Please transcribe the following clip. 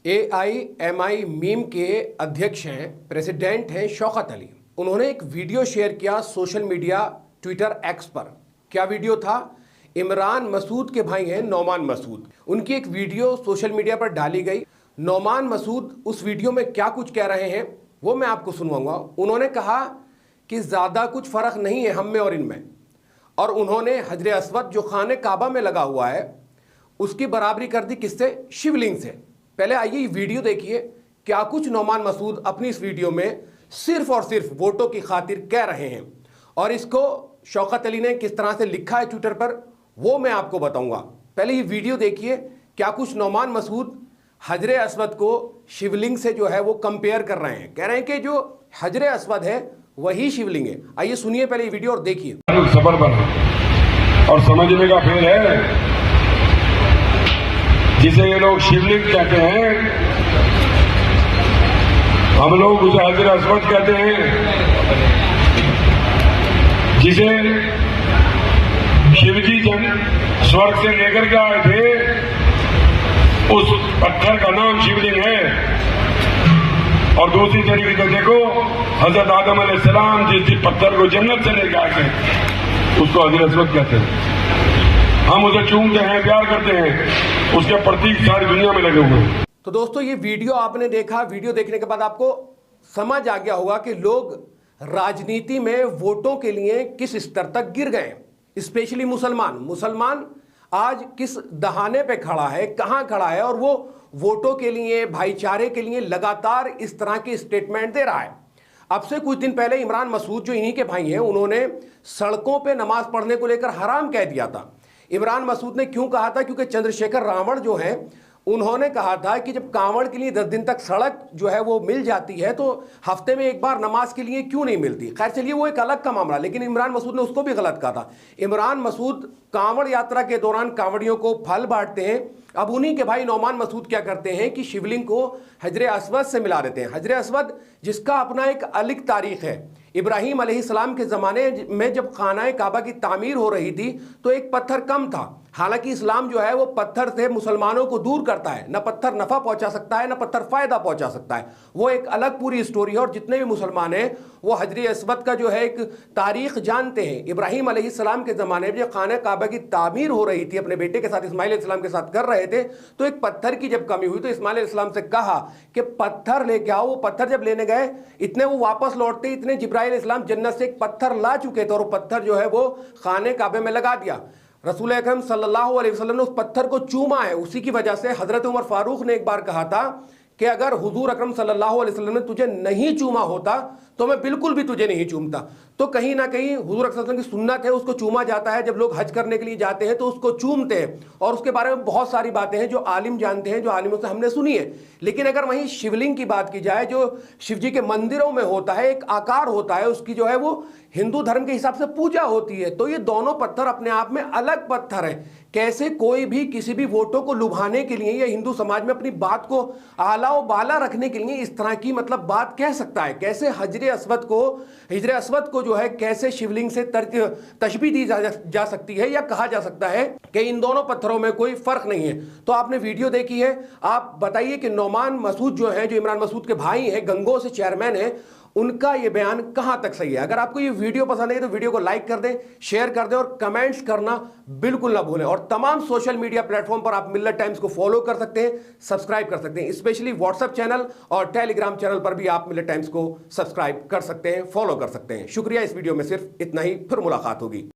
AIMI meme के अध्यक्ष हैं, प्रेसिडेंट हैं शौकत अली। उन्होंने एक वीडियो शेयर किया सोशल मीडिया ट्विटर एक्स पर। क्या वीडियो था? इमरान मसूद के भाई हैं नौमान मसूद, उनकी एक वीडियो सोशल मीडिया पर डाली गई। नौमान मसूद उस वीडियो में क्या कुछ कह रहे हैं वो मैं आपको सुनवाऊंगा। उन्होंने कहा कि ज़्यादा कुछ फ़र्क नहीं है हम में और इनमें, और उन्होंने हजर अस्वद जो खाने काबा में लगा हुआ है उसकी बराबरी कर दी किससे? शिवलिंग से। पहले आइए ये वीडियो देखिए, क्या कुछ नौमान मसूद अपनी इस वीडियो में सिर्फ और सिर्फ वोटों की खातिर कह रहे हैं, और इसको शौकत अली ने किस तरह से लिखा है ट्विटर पर वो मैं आपको बताऊंगा। पहले ये वीडियो देखिए, क्या कुछ नौमान मसूद हजर अस्वद को शिवलिंग से जो है वो कंपेयर कर रहे हैं। कह रहे हैं कि जो हजर अस्वद है वही शिवलिंग है। आइए सुनिए पहले ये वीडियो और देखिए। सबर बना और समझने का फेर है, जिसे ये लोग शिवलिंग कहते हैं, हम लोग उसे हजर अस्वद कहते हैं। जिसे शिवजी जन स्वर्ग से लेकर के आए थे, उस पत्थर का नाम शिवलिंग है। और दूसरी तरीके से देखो, हजरत आदम अलैहिस्सलाम जिस पत्थर को जन्नत से लेकर आए थे उसको हजर अस्वद कहते हैं। हम उसे चूमते हैं, प्यार करते हैं, उसके प्रतीक सारी दुनिया में लगे हुए हैं। तो दोस्तों ये वीडियो आपने देखा, वीडियो देखने के बाद आपको समझ आ गया होगा कि लोग राजनीति में वोटों के लिए किस स्तर तक गिर गए। स्पेशली मुसलमान आज किस दहाने पे खड़ा है, कहां खड़ा है, और वो वोटों के लिए, भाईचारे के लिए लगातार इस तरह के स्टेटमेंट दे रहा है। अब से कुछ दिन पहले इमरान मसूद जो इन्हीं के भाई हैं, उन्होंने सड़कों पे नमाज पढ़ने को लेकर हराम कह दिया था। इमरान मसूद ने क्यों कहा था? क्योंकि चंद्रशेखर रावण जो है उन्होंने कहा था कि जब कांवड़ के लिए 10 दिन तक सड़क जो है वो मिल जाती है तो हफ्ते में एक बार नमाज के लिए क्यों नहीं मिलती। खैर चलिए वो एक अलग का मामला, लेकिन इमरान मसूद ने उसको भी गलत कहा था। इमरान मसूद कांवड़ यात्रा के दौरान कांवड़ियों को फल बांटते हैं। अब उन्हीं के भाई नौमान मसूद क्या करते हैं कि शिवलिंग को हजर अस्वद से मिला देते हैं। हजर अस्वद जिसका अपना एक अलग तारीख है। इब्राहीम अलैहिस्सलाम के ज़माने में जब खाना काबा की तामीर हो रही थी तो एक पत्थर कम था। हालांकि इस्लाम जो है वो पत्थर से मुसलमानों को दूर करता है। न पत्थर नफ़ा पहुंचा सकता है, न पत्थर फ़ायदा पहुंचा सकता है। वो एक अलग पूरी स्टोरी है। और जितने भी मुसलमान हैं वो हजर अस्वद का जो है एक तारीख़ जानते हैं। इब्राहीम अलैहिस्सलाम के ज़माने में जब खाना काबा की तामीर हो रही थी, अपने बेटे के साथ इस्माइल अलैहिस्सलाम के साथ कर रहे थे, तो एक पत्थर की जब कमी हुई तो इस्माइल अलैहिस्सलाम से कहा कि पत्थर लेके आओ। वो पत्थर जब लेने गए, इतने वो वापस लौटते, इतने जिब्राइल अलैहिस्सलाम जन्नत से एक पत्थर ला चुके थे, और वो पत्थर जो है वो खाने काबे में लगा दिया। रसूल अकरम सल्लल्लाहु अलैहि वसल्लम ने उस पत्थर को चूमा है। उसी की वजह से हजरत उमर फारूक ने एक बार कहा था कि अगर हुजूर अकरम सल्लल्लाहु अलैहि वसल्लम ने तुझे नहीं चूमा होता तो मैं बिल्कुल भी तुझे नहीं चूमता। तो कहीं ना कहीं हुजूर अकरम सल्लल्लाहु अलैहि वसल्लम की सुन्नत है, उसको चूमा जाता है। जब लोग हज करने के लिए जाते हैं तो उसको चूमते हैं, और उसके बारे में बहुत सारी बातें हैं जो आलिम जानते हैं, जो आलिमों से हमने सुनी है। लेकिन अगर वहीं शिवलिंग की बात की जाए, जो शिव जी के मंदिरों में होता है, एक आकार होता है, उसकी जो है वो हिंदू धर्म के हिसाब से पूजा होती है, तो ये दोनों पत्थर अपने आप में अलग पत्थर है। कैसे कोई भी किसी भी वोटों को लुभाने के लिए या हिंदू समाज में अपनी बात को आला व बाला रखने के लिए इस तरह की मतलब बात कह सकता है? कैसे हजर अस्वद को जो है कैसे शिवलिंग से तशबीह दी जा सकती है, या कहा जा सकता है कि इन दोनों पत्थरों में कोई फर्क नहीं है? तो आपने वीडियो देखी है, आप बताइए कि नौमान मसूद जो है, जो इमरान मसूद के भाई हैं, गंगो से चेयरमैन हैं, उनका ये बयान कहां तक सही है? अगर आपको ये वीडियो पसंद है तो वीडियो को लाइक कर दें, शेयर कर दें, और कमेंट्स करना बिल्कुल ना भूलें। और तमाम सोशल मीडिया प्लेटफॉर्म पर आप मिल्लत टाइम्स को फॉलो कर सकते हैं, सब्सक्राइब कर सकते हैं। स्पेशली व्हाट्सएप चैनल और टेलीग्राम चैनल पर भी आप मिल्लत टाइम्स को सब्सक्राइब कर सकते हैं, फॉलो कर सकते हैं। शुक्रिया। इस वीडियो में सिर्फ इतना ही, फिर मुलाकात होगी।